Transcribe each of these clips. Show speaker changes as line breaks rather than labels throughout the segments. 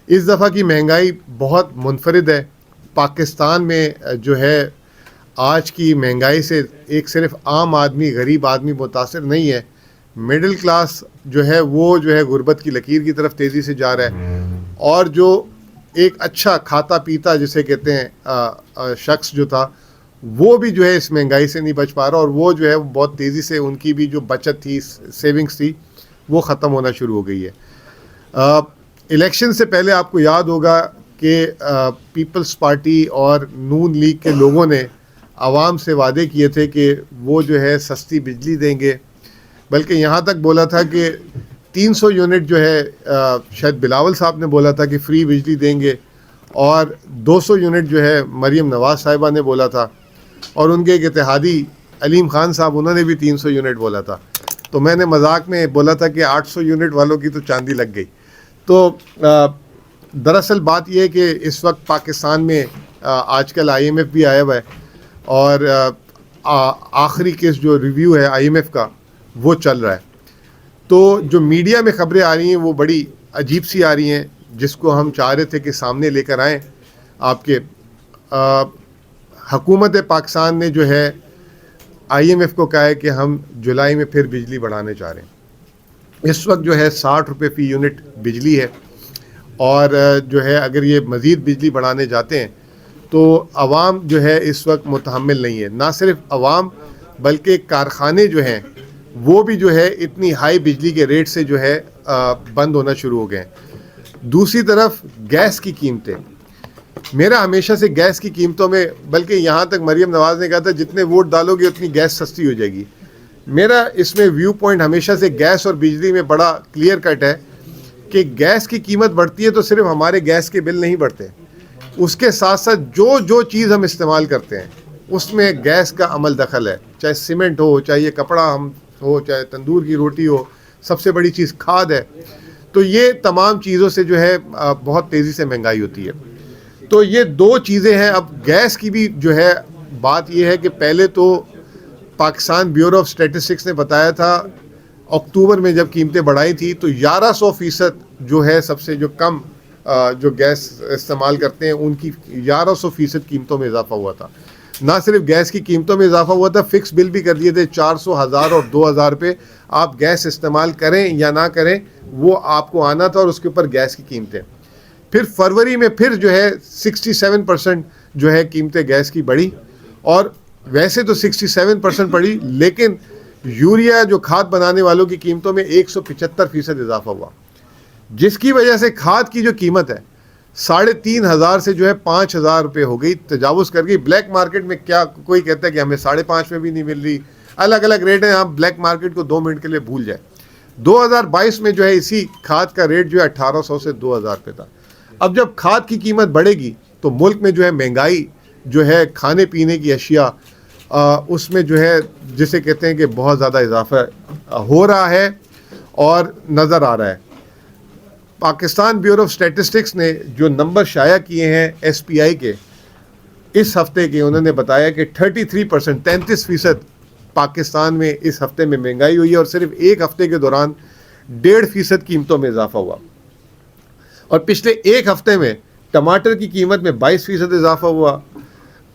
اس دفعہ کی مہنگائی بہت منفرد ہے. پاکستان میں جو ہے آج کی مہنگائی سے ایک صرف عام آدمی غریب آدمی متاثر نہیں ہے. مڈل کلاس جو ہے وہ جو ہے غربت کی لکیر کی طرف تیزی سے جا رہا ہے, اور جو ایک اچھا کھاتا پیتا جسے کہتے ہیں شخص جو تھا وہ بھی جو ہے اس مہنگائی سے نہیں بچ پا رہا, اور وہ جو ہے بہت تیزی سے ان کی بھی جو بچت تھی سیونگز تھی وہ ختم ہونا شروع ہو گئی ہے. الیکشن سے پہلے آپ کو یاد ہوگا کہ پیپلز پارٹی اور نون لیگ کے لوگوں نے عوام سے وعدے کیے تھے کہ وہ جو ہے سستی بجلی دیں گے, بلکہ یہاں تک بولا تھا کہ 300 یونٹ جو ہے شاید بلاول صاحب نے بولا تھا کہ فری بجلی دیں گے, اور 200 یونٹ جو ہے مریم نواز صاحبہ نے بولا تھا, اور ان کے ایک اتحادی علیم خان صاحب انہوں نے بھی 300 یونٹ بولا تھا. تو میں نے مذاق میں بولا تھا کہ 800 یونٹ والوں کی تو چاندی لگ گئی. تو دراصل بات یہ ہے کہ اس وقت پاکستان میں آج کل IMF بھی آیا ہوا ہے, اور آخری کیس جو ریویو ہے IMF کا وہ چل رہا ہے. تو جو میڈیا میں خبریں آ رہی ہیں وہ بڑی عجیب سی آ رہی ہیں, جس کو ہم چاہ رہے تھے کہ سامنے لے کر آئیں آپ کے. حکومت پاکستان نے جو ہے IMF کو کہا ہے کہ ہم جولائی میں پھر بجلی بڑھانے چاہ رہے ہیں. اس وقت جو ہے 60 روپے فی یونٹ بجلی ہے, اور جو ہے اگر یہ مزید بجلی بڑھانے جاتے ہیں تو عوام جو ہے اس وقت متحمل نہیں ہے. نہ صرف عوام بلکہ کارخانے جو ہیں وہ بھی جو ہے اتنی ہائی بجلی کے ریٹ سے جو ہے بند ہونا شروع ہو گئے ہیں. دوسری طرف گیس کی قیمتیں, میرا ہمیشہ سے گیس کی قیمتوں میں, بلکہ یہاں تک مریم نواز نے کہا تھا جتنے ووٹ ڈالو گے اتنی گیس سستی ہو جائے گی. میرا اس میں ویو پوائنٹ ہمیشہ سے گیس اور بجلی میں بڑا کلیئر کٹ ہے کہ گیس کی قیمت بڑھتی ہے تو صرف ہمارے گیس کے بل نہیں بڑھتے, اس کے ساتھ ساتھ جو چیز ہم استعمال کرتے ہیں اس میں گیس کا عمل دخل ہے, چاہے سیمنٹ ہو, چاہے یہ کپڑا ہم ہو, چاہے تندور کی روٹی ہو, سب سے بڑی چیز کھاد ہے. تو یہ تمام چیزوں سے جو ہے بہت تیزی سے مہنگائی ہوتی ہے. تو یہ دو چیزیں ہیں. اب گیس کی بھی جو ہے بات یہ ہے کہ پہلے تو پاکستان بیورو آف اسٹیٹسٹکس نے بتایا تھا اکتوبر میں جب قیمتیں بڑھائی تھی تو 1100% جو ہے سب سے جو کم جو گیس استعمال کرتے ہیں ان کی 1100% قیمتوں میں اضافہ ہوا تھا. نہ صرف گیس کی قیمتوں میں اضافہ ہوا تھا, فکس بل بھی کر دیے تھے 400, 1000 اور 2000 پہ آپ گیس استعمال کریں یا نہ کریں وہ آپ کو آنا تھا, اور اس کے اوپر گیس کی قیمتیں. پھر فروری میں پھر جو ہے 67% جو ہے قیمتیں گیس کی بڑھی, اور ویسے تو 67% بڑھی, لیکن یوریا جو کھاد بنانے والوں کی قیمتوں میں 175% اضافہ ہوا, جس کی وجہ سے کھاد کی جو قیمت ہے 3500 سے جو ہے 5000 روپے ہو گئی, تجاوز کر گئی. بلیک مارکیٹ میں کیا کوئی کہتا ہے کہ ہمیں 5.5 میں بھی نہیں مل رہی, الگ الگ ریٹ ہیں, آپ بلیک مارکیٹ کو 2 منٹ کے لیے بھول جائیں. 2022 میں جو ہے اسی کھاد کا ریٹ جو ہے 1800 سے 2000 پہ تھا. اب جب کھاد کی قیمت بڑھے گی تو ملک میں جو ہے مہنگائی جو ہے کھانے پینے کی اشیاء اس میں جو ہے جسے کہتے ہیں کہ بہت زیادہ اضافہ ہو رہا ہے اور نظر آ رہا ہے. پاکستان بیورو آف اسٹیٹسٹکس نے جو نمبر شائع کیے ہیں SPI کے اس ہفتے کے, انہوں نے بتایا کہ 33% پاکستان میں اس ہفتے میں مہنگائی ہوئی ہے, اور صرف ایک ہفتے کے دوران 1.5% قیمتوں میں اضافہ ہوا. اور پچھلے ایک ہفتے میں ٹماٹر کی قیمت میں 22% اضافہ ہوا,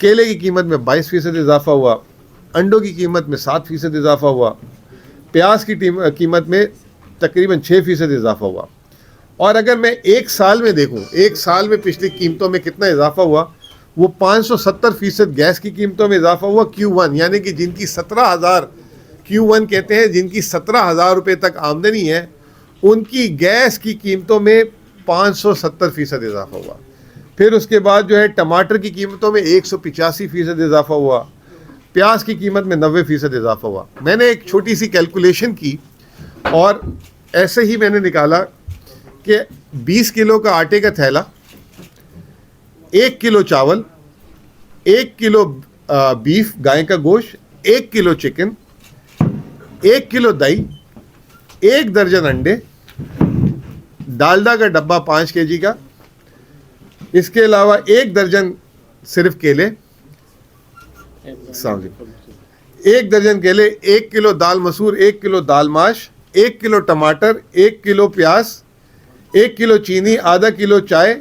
کیلے کی قیمت میں 22% اضافہ ہوا, انڈوں کی قیمت میں 7% اضافہ ہوا, پیاز کی قیمت میں تقریباً 6% اضافہ ہوا. اور اگر میں ایک سال میں دیکھوں, ایک سال میں پچھلی قیمتوں میں کتنا اضافہ ہوا, وہ 570% گیس کی قیمتوں میں اضافہ ہوا Q1, یعنی کہ جن کی 17,000 Q1 کہتے ہیں, جن کی 17,000 روپے تک آمدنی ہے ان کی گیس کی قیمتوں میں 570% اضافہ ہوا. پھر اس کے بعد جو ہے ٹماٹر کی قیمتوں میں 185% اضافہ ہوا, پیاز کی قیمت میں 90% اضافہ ہوا. میں نے ایک چھوٹی سی کیلکولیشن کی اور ایسے ہی میں نے نکالا کہ 20 کلو کا آٹے کا تھیلا, 1 کلو چاول, 1 کلو بیف گائے کا گوشت, 1 کلو چکن, 1 کلو دہی, 1 درجن انڈے, ڈالڈا کا ڈبہ 5 kg کا, اس کے علاوہ 1 درجن صرف کیلے, 1 درجن کیلے, 1 کلو دال مسور, 1 کلو دال ماش, 1 کلو ٹماٹر, 1 کلو پیاز, 1 کلو چینی، آدھا کلو چائے،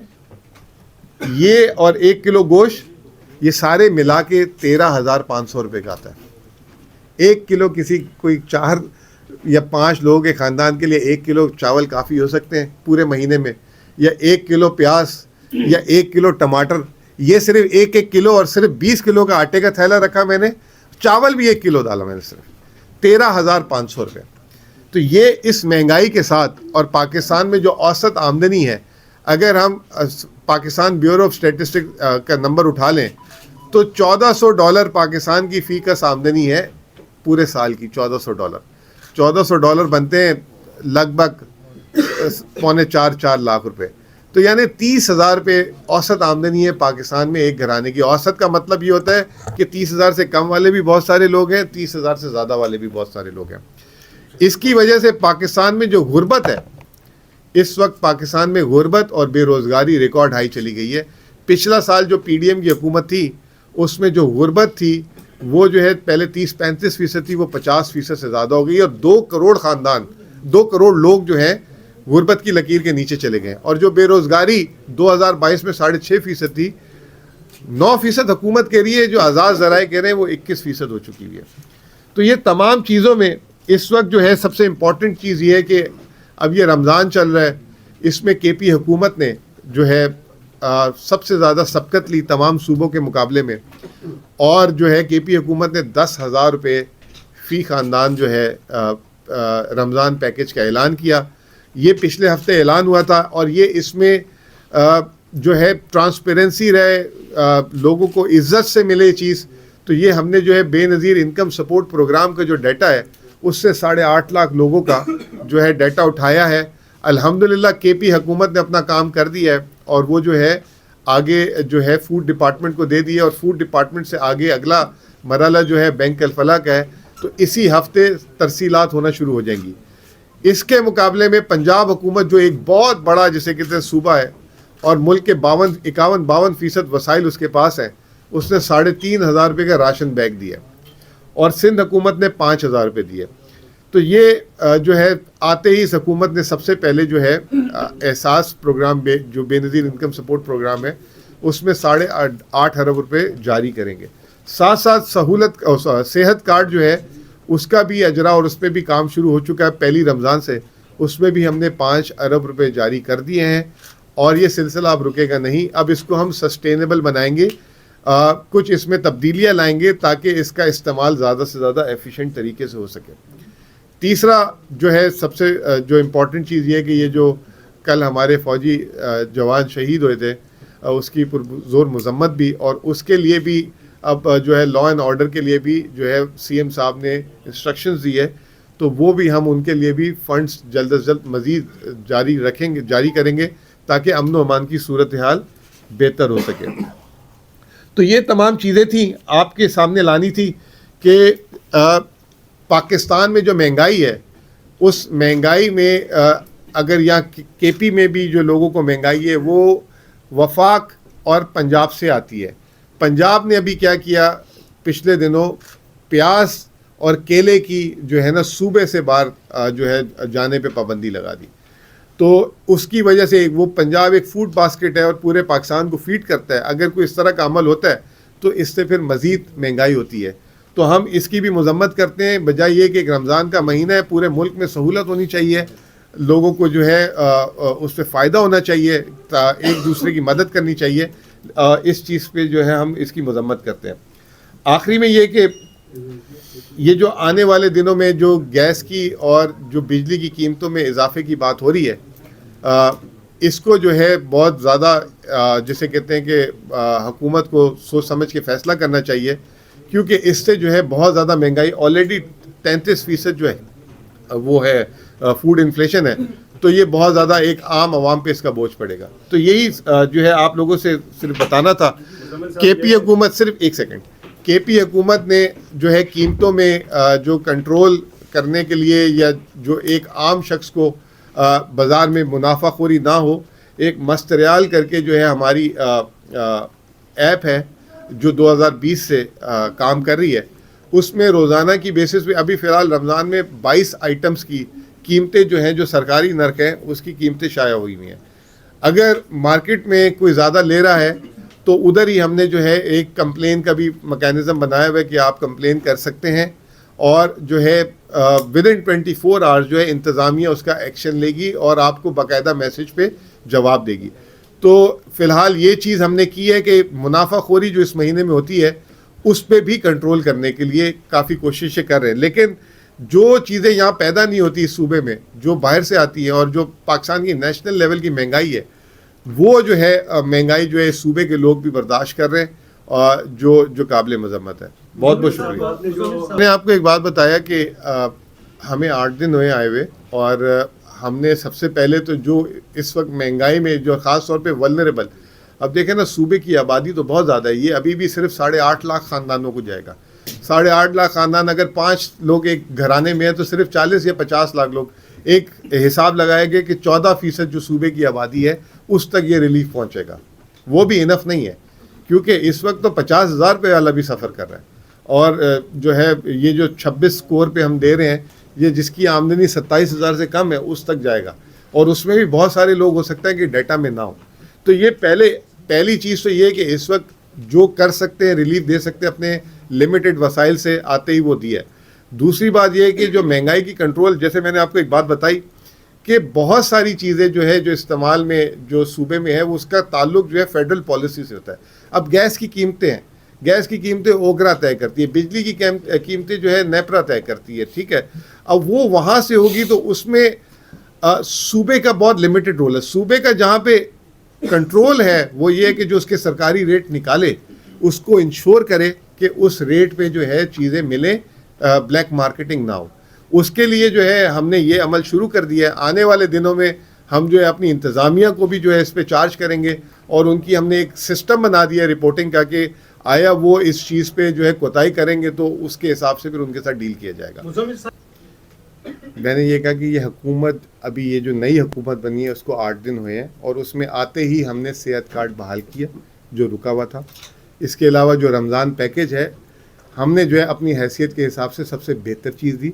یہ اور 1 کلو گوشت، یہ سارے ملا کے 13,500 روپے کا آتا ہے۔ 1 کلو کوئی 4 یا 5 لوگوں کے خاندان کے لیے 1 کلو چاول کافی ہو سکتے ہیں پورے مہینے میں، یا 1 کلو پیاز یا 1 کلو ٹماٹر، یہ صرف 1 کلو، اور صرف 20 کلو کا آٹے کا تھیلا رکھا میں نے، چاول بھی 1 کلو ڈالا میں نے، صرف 13,500 روپے۔ تو یہ اس مہنگائی کے ساتھ، اور پاکستان میں جو اوسط آمدنی ہے، اگر ہم پاکستان بیورو آف اسٹیٹسٹک کا نمبر اٹھا لیں تو $1,400 پاکستان کی فی کس آمدنی ہے پورے سال کی۔ $1,400 بنتے ہیں لگ بھگ 3.25-4 لاکھ روپے، تو یعنی 30,000 روپے اوسط آمدنی ہے پاکستان میں ایک گھرانے کی۔ اوسط کا مطلب یہ ہوتا ہے کہ 30,000 سے کم والے بھی بہت سارے لوگ ہیں، 30,000 سے زیادہ والے بھی بہت سارے لوگ ہیں۔ اس کی وجہ سے پاکستان میں جو غربت ہے، اس وقت پاکستان میں غربت اور بے روزگاری ریکارڈ ہائی چلی گئی ہے۔ پچھلا سال جو پی ڈی ایم کی حکومت تھی، اس میں جو غربت تھی وہ جو ہے پہلے 30-35% تھی، وہ 50% سے زیادہ ہو گئی، اور 2 کروڑ خاندان، 2 کروڑ لوگ جو ہیں غربت کی لکیر کے نیچے چلے گئے۔ اور جو بے روزگاری 2022 میں 6.5% تھی، 9% حکومت کہہ رہی ہے، جو آزاد ذرائع کہہ رہے ہیں وہ 21% ہو چکی ہوئی ہے۔ تو یہ تمام چیزوں میں اس وقت جو ہے سب سے امپورٹنٹ چیز یہ ہے کہ اب یہ رمضان چل رہا ہے، اس میں کے پی حکومت نے جو ہے سب سے زیادہ سبقت لی تمام صوبوں کے مقابلے میں، اور جو ہے کے پی حکومت نے 10,000 روپے فی خاندان جو ہے رمضان پیکج کا اعلان کیا۔ یہ پچھلے ہفتے اعلان ہوا تھا، اور یہ اس میں جو ہے ٹرانسپیرنسی رہے، لوگوں کو عزت سے ملے چیز۔ تو یہ ہم نے جو ہے بے نظیر انکم سپورٹ پروگرام کا جو ڈیٹا ہے، اس سے 8.5 لاکھ لوگوں کا جو ہے ڈیٹا اٹھایا ہے۔ الحمدللہ کے پی حکومت نے اپنا کام کر دیا ہے، اور وہ جو ہے آگے جو ہے فوڈ ڈپارٹمنٹ کو دے دیا، اور فوڈ ڈپارٹمنٹ سے آگے اگلا مرحلہ جو ہے بینک الفلاح کا ہے، تو اسی ہفتے ترسیلات ہونا شروع ہو جائیں گی۔ اس کے مقابلے میں پنجاب حکومت جو ایک بہت بڑا جسے کہتے ہیں صوبہ ہے، اور ملک کے 51-52% وسائل اس کے پاس ہیں، اس نے 3,500 روپے کا راشن بیگ دیا، اور سندھ حکومت نے 5,000 روپے دیے۔ تو یہ جو ہے آتے ہی اس حکومت نے سب سے پہلے جو ہے احساس پروگرام جو بے نظیر انکم سپورٹ پروگرام ہے، اس میں 8.5 ارب روپے جاری کریں گے۔ ساتھ ساتھ صحت کارڈ جو ہے اس کا بھی اجرا، اور اس پہ بھی کام شروع ہو چکا ہے پہلی رمضان سے، اس میں بھی ہم نے 5 ارب روپے جاری کر دیے ہیں، اور یہ سلسلہ اب رکے گا نہیں۔ اب اس کو ہم سسٹینیبل بنائیں گے، کچھ اس میں تبدیلیاں لائیں گے تاکہ اس کا استعمال زیادہ سے زیادہ ایفیشینٹ طریقے سے ہو سکے۔ تیسرا جو ہے سب سے جو امپورٹنٹ چیز یہ ہے کہ یہ جو کل ہمارے فوجی جوان شہید ہوئے تھے، اس کی پرزور مذمت بھی، اور اس کے لیے بھی اب جو ہے لا اینڈ آرڈر کے لیے بھی جو ہے سی ایم صاحب نے انسٹرکشنز دی ہے، تو وہ بھی ہم ان کے لیے بھی فنڈز جلد از جلد مزید جاری کریں گے تاکہ امن و امان کی صورتحال بہتر ہو سکے۔ تو یہ تمام چیزیں تھیں آپ کے سامنے لانی تھی کہ پاکستان میں جو مہنگائی ہے، اس مہنگائی میں اگر یہاں کے پی میں بھی جو لوگوں کو مہنگائی ہے وہ وفاق اور پنجاب سے آتی ہے۔ پنجاب نے ابھی کیا کیا، پچھلے دنوں پیاز اور کیلے کی جو ہے نا صوبے سے باہر جو ہے جانے پہ پابندی لگا دی۔ تو اس کی وجہ سے وہ پنجاب ایک فوڈ باسکٹ ہے اور پورے پاکستان کو فیڈ کرتا ہے، اگر کوئی اس طرح کا عمل ہوتا ہے تو اس سے پھر مزید مہنگائی ہوتی ہے۔ تو ہم اس کی بھی مذمت کرتے ہیں، بجائے یہ کہ ایک رمضان کا مہینہ ہے، پورے ملک میں سہولت ہونی چاہیے، لوگوں کو جو ہے اس پہ فائدہ ہونا چاہیے، ایک دوسرے کی مدد کرنی چاہیے، اس چیز پہ جو ہے ہم اس کی مذمت کرتے ہیں۔ آخری میں یہ کہ یہ جو آنے والے دنوں میں جو گیس کی اور جو بجلی کی قیمتوں میں اضافے کی بات ہو رہی ہے، اس کو جو ہے بہت زیادہ جسے کہتے ہیں کہ حکومت کو سوچ سمجھ کے فیصلہ کرنا چاہیے، کیونکہ اس سے جو ہے بہت زیادہ مہنگائی آلریڈی 33% جو ہے وہ ہے فوڈ انفلیشن ہے، تو یہ بہت زیادہ ایک عام عوام پہ اس کا بوجھ پڑے گا۔ تو یہی جو ہے آپ لوگوں سے صرف بتانا تھا۔ کے پی حکومت صرف ایک سیکنڈ کے پی حکومت نے جو ہے قیمتوں میں جو کنٹرول کرنے کے لیے، یا جو ایک عام شخص کو بازار میں منافع خوری نہ ہو، ایک مستریال کر کے جو ہے ہماری ایپ ہے جو 2020 سے کام کر رہی ہے، اس میں روزانہ کی بیسس پہ ابھی فی الحال رمضان میں 22 آئٹمس کی قیمتیں جو ہیں جو سرکاری نرخ ہیں اس کی قیمتیں شائع ہوئی ہوئی ہیں. اگر مارکیٹ میں کوئی زیادہ لے رہا ہے تو ادھر ہی ہم نے جو ہے ایک کمپلین کا بھی میکینزم بنایا ہوا ہے کہ آپ کمپلین کر سکتے ہیں اور جو ہے ود ان 24 آورز جو ہے انتظامیہ اس کا ایکشن لے گی اور آپ کو باقاعدہ میسج پہ جواب دے گی. تو فی الحال یہ چیز ہم نے کی ہے کہ منافع خوری جو اس مہینے میں ہوتی ہے اس پہ بھی کنٹرول کرنے کے لیے کافی کوششیں کر رہے ہیں. لیکن جو چیزیں یہاں پیدا نہیں ہوتی اس صوبے میں جو باہر سے آتی ہیں اور جو پاکستان کی نیشنل لیول کی مہنگائی ہے وہ جو ہے مہنگائی جو ہے اس صوبے کے لوگ بھی برداشت کر رہے ہیں اور جو قابل مذمت ہے. بہت بہت شکریہ. میں نے آپ کو ایک بات بتایا کہ ہمیں 8 دن ہوئے آئے ہوئے اور ہم نے سب سے پہلے تو جو اس وقت مہنگائی میں جو خاص طور پہ ولنریبل، اب دیکھیں نا صوبے کی آبادی تو بہت زیادہ ہے، یہ ابھی بھی صرف 8.5 لاکھ خاندانوں کو جائے گا. 8.5 لاکھ خاندان اگر 5 لوگ ایک گھرانے میں ہیں تو صرف 40 یا 50 لاکھ لوگ. ایک حساب لگایا گیا کہ 14% جو صوبے کی آبادی ہے اس تک یہ ریلیف پہنچے گا. وہ بھی انف نہیں ہے کیونکہ اس وقت تو 50,000 روپے والا بھی سفر کر رہا ہے اور جو ہے یہ جو 26 کور پہ ہم دے رہے ہیں یہ جس کی آمدنی 27,000 سے کم ہے اس تک جائے گا اور اس میں بھی بہت سارے لوگ ہو سکتا ہے کہ ڈیٹا میں نہ ہو. تو یہ پہلی چیز تو یہ ہے کہ اس وقت جو کر سکتے ہیں ریلیف دے سکتے ہیں اپنے لمیٹڈ وسائل سے آتے ہی وہ دیا ہے. دوسری بات یہ ہے کہ جو مہنگائی کی کنٹرول، جیسے میں نے آپ کو ایک بات بتائی کہ بہت ساری چیزیں جو ہے جو استعمال میں جو صوبے میں ہے وہ اس کا تعلق جو ہے فیڈرل پالیسی سے ہوتا ہے. اب گیس کی قیمتیں ہیں، گیس کی قیمتیں اوگرا طے کرتی ہے، بجلی کی قیمتیں جو ہے نیپرا طے کرتی ہے، ٹھیک ہے. اب وہ وہاں سے ہوگی تو اس میں صوبے کا بہت لمیٹڈ رول ہے. صوبے کا جہاں پہ کنٹرول ہے وہ یہ ہے کہ جو اس کے سرکاری ریٹ نکالے اس کو انشور کرے کہ اس ریٹ پہ جو ہے چیزیں ملیں، بلیک مارکیٹنگ نہ ہو. اس کے لیے جو ہے ہم نے یہ عمل شروع کر دیا ہے. آنے والے دنوں میں ہم جو ہے اپنی انتظامیہ کو بھی جو ہے اس پہ چارج کریں گے اور ان کی ہم نے ایک سسٹم بنا دیا ہے رپورٹنگ کا کہ آیا وہ اس چیز پہ جو ہے کوتاہی کریں گے تو اس کے حساب سے پھر ان کے ساتھ ڈیل کیا جائے گا. میں نے یہ کہا کہ یہ حکومت ابھی یہ جو نئی حکومت بنی ہے اس کو 8 دن ہوئے ہیں اور اس میں آتے ہی ہم نے صحت کارڈ بحال کیا جو رکا ہوا تھا. اس کے علاوہ جو رمضان پیکیج ہے ہم نے جو ہے اپنی حیثیت کے حساب سے سب سے بہتر چیز دی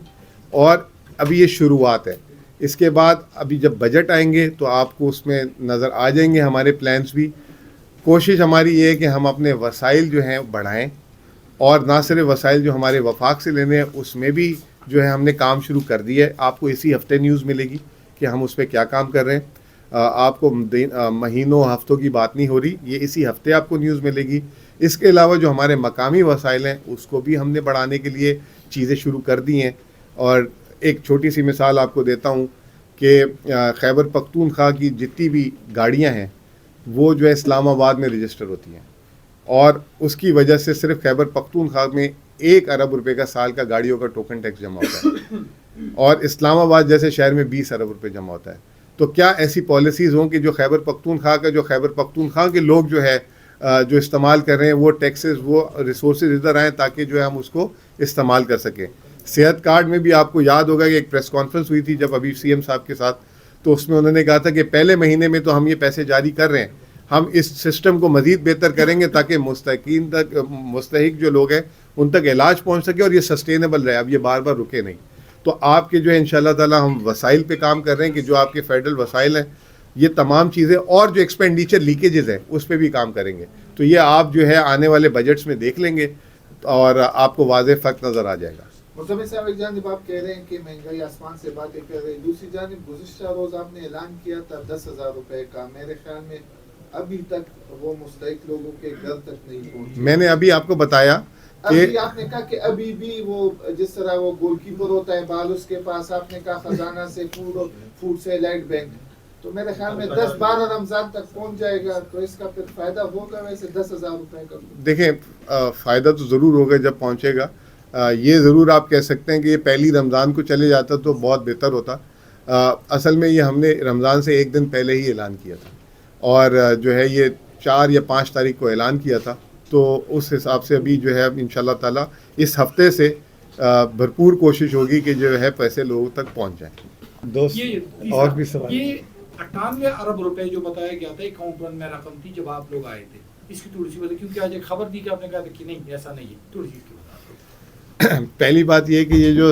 اور ابھی یہ شروعات ہے. اس کے بعد ابھی جب بجٹ آئیں گے تو آپ کو اس میں نظر آ جائیں گے ہمارے پلانس بھی. کوشش ہماری یہ ہے کہ ہم اپنے وسائل جو ہیں بڑھائیں اور نہ صرف وسائل جو ہمارے وفاق سے لینے ہیں اس میں بھی جو ہے ہم نے کام شروع کر دیا ہے. آپ کو اسی ہفتے نیوز ملے گی کہ ہم اس پہ کیا کام کر رہے ہیں. آپ کو مہینوں ہفتوں کی بات نہیں ہو رہی، یہ اسی ہفتے آپ کو نیوز ملے گی. اس کے علاوہ جو ہمارے مقامی وسائل ہیں اس کو بھی ہم نے بڑھانے کے لیے چیزیں شروع کر دی ہیں. اور ایک چھوٹی سی مثال آپ کو دیتا ہوں کہ خیبر پختونخوا کی جتنی بھی گاڑیاں ہیں وہ جو ہے اسلام آباد میں رجسٹر ہوتی ہیں اور اس کی وجہ سے صرف خیبر پختونخوا میں 1 ارب روپے کا سال کا گاڑیوں کا ٹوکن ٹیکس جمع ہوتا ہے اور اسلام آباد جیسے شہر میں 20 ارب روپے جمع ہوتا ہے. تو کیا ایسی پالیسیز ہوں کہ جو خیبر پختونخوا کے لوگ جو ہے جو استعمال کر رہے ہیں وہ ٹیکسز وہ ریسورسز ادھر آئیں تاکہ جو ہے ہم اس کو استعمال کر سکیں. صحت کارڈ میں بھی آپ کو یاد ہوگا کہ ایک پریس کانفرنس ہوئی تھی جب ابھی سی ایم صاحب کے ساتھ، تو اس میں انہوں نے کہا تھا کہ پہلے مہینے میں تو ہم یہ پیسے جاری کر رہے ہیں، ہم اس سسٹم کو مزید بہتر کریں گے تاکہ مستحق جو لوگ ہیں ان تک علاج پہنچ سکے اور یہ سسٹینیبل رہے، اب یہ بار بار رکے نہیں. تو آپ کے جو ہے انشاءاللہ تعالی ہم وسائل پہ کام کر رہے ہیں کہ جو آپ کے فیڈرل وسائل ہیں یہ تمام چیزیں اور جو ایکسپینڈیچر لیکیجز ہیں اس پہ بھی کام کریں گے. تو یہ آپ جو ہے آنے والے بجٹس میں دیکھ لیں گے اور آپ کو واضح فرق نظر آ جائے گا.
مصطفی صاحب، ایک جانب آپ کہہ رہے ہیں کہ مہنگائی آسمان سے باتیں کر رہے ہیں، دوسری جانب گزشتہ روز آپ نے اعلان کیا تھا 10,000 روپے کا. میرے خیال میں ابھی تک وہ مستحق لوگوں کے گھر تک نہیں پہنچے.
میں نے ابھی آپ کو بتایا
ابھی آپ نے کہا کہ ابھی بھی وہ جس طرح وہ گول کیپر ہوتا ہے بال اس کے پاس، آپ نے کہا خزانہ سے فوڈ سے لائٹ بینک، تو میرے خیال میں 10-12 رمضان تک پہنچ جائے گا تو اس کا پھر فائدہ ہوگا. ویسے 10,000 روپے کا
دیکھیں فائدہ تو ضرور ہوگا جب پہنچے گا. یہ ضرور آپ کہہ سکتے ہیں کہ یہ پہلی رمضان کو چلے جاتا تو بہت بہتر ہوتا. اصل میں یہ ہم نے رمضان سے 1 دن پہلے ہی اعلان کیا تھا اور جو ہے یہ 4 یا 5 تاریخ کو اعلان کیا تھا. تو اس حساب سے ابھی جو ہے انشاءاللہ تعالی اس ہفتے سے بھرپور کوشش ہوگی کہ جو ہے پیسے لوگوں تک پہنچ جائیں.
اور بھی سوال، یہ 98 ارب روپے جو بتایا گیا تھا اکاؤنٹ میں رقم تھی جب آپ لوگ آئے تھے، اس کی تھوڑی سی بتا، کیونکہ آج ایک خبر دی کہ آپ نے کہا تھا کہ نہیں ایسا نہیں ہے، تھوڑی سی اس کی بتا.
پہلی بات یہ کہ یہ جو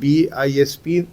BISP